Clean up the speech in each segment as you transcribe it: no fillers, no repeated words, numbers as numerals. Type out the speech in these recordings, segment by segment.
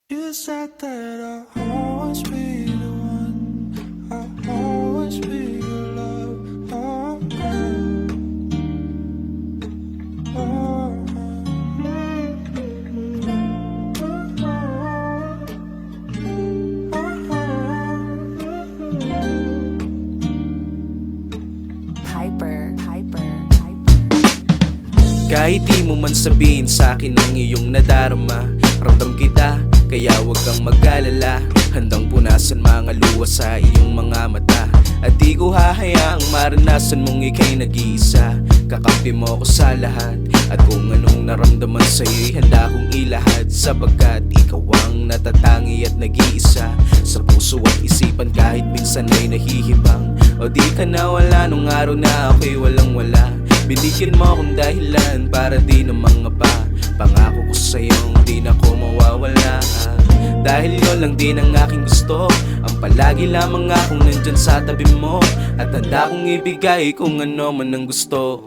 You said that I'll always be the one, I'll always be your love. Oh, oh, Hyper. Kahit di mo man sabihin sa'kin ang iyong nadarama, ramdam kita, kaya wag kang mag-alala. Handang punasan mga luha sa iyong mga mata, at di ko hahayaang maranasan mong ika'y nag-iisa. Kakampi mo ako sa lahat, at kung anong naramdaman sa'yo'y handa kong ilahad. Sapagkat ikaw ang natatangi at nag-iisa sa puso at isipan, kahit minsan ay nahihibang. O di ka nawala nung araw na ako'y walang wala. Binigyan mo akong dahilan para di na mangapa. Pangako ko sa'yong di na ko mawawala, dahil yun lang din ang aking gusto, ang palagi lamang akong nandyan sa tabi mo, at handa kong ibigay kung ano man ang gusto.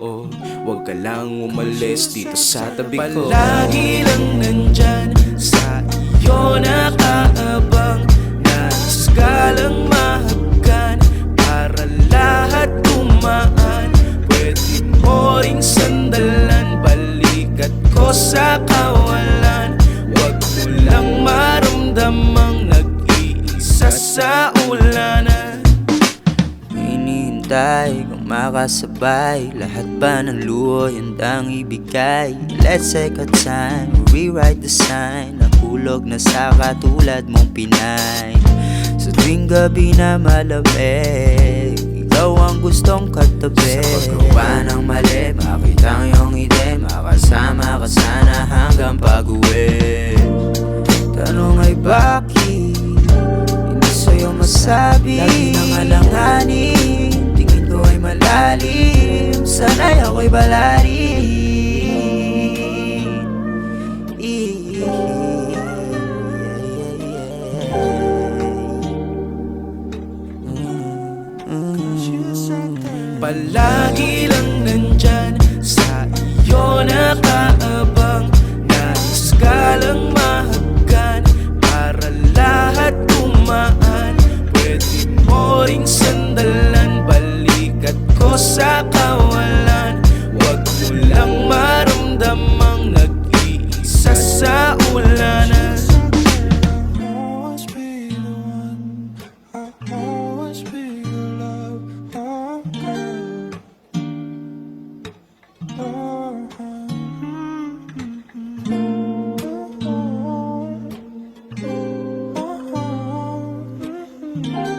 Huwag ka lang umalis dito sa tabi ko. Palagi lang nandyan sa iyo nakaabang, nais ka lang mahagkan para lahat gumaan. Pwede mo ring sandalan, balikat ko sa kawalan. Wag mo lang maramdamang nag-iisa sa ulanan. Hinihintay kung makasabay, lahat ba ng luho'y handang ibigay. Let's take our time, rewrite the sign. Nahulog na sa katulad mong Pinay. Sa tuwing gabi na malamig, ikaw ang gustong katabi. Sa paggawa ng mali, makita ang iyong ide, makasama ka sana hanggang pag-uwi. Tanong ay bakit hindi sa'yo masabi? Lagi nang alanganin, tingin ko ay malalim, sana'y ako'y balarin. Palagi lang nandyan sa iyo nakaabang, nais ka lang mahagkan para lahat gumaan. Pwede mo ring sandalan, balikat ko sa kawalan. Wag mo lang maramdamang nag-iisa sa ulanan. I'll always be the one, I'll always be your love. Oh, oh, oh, oh.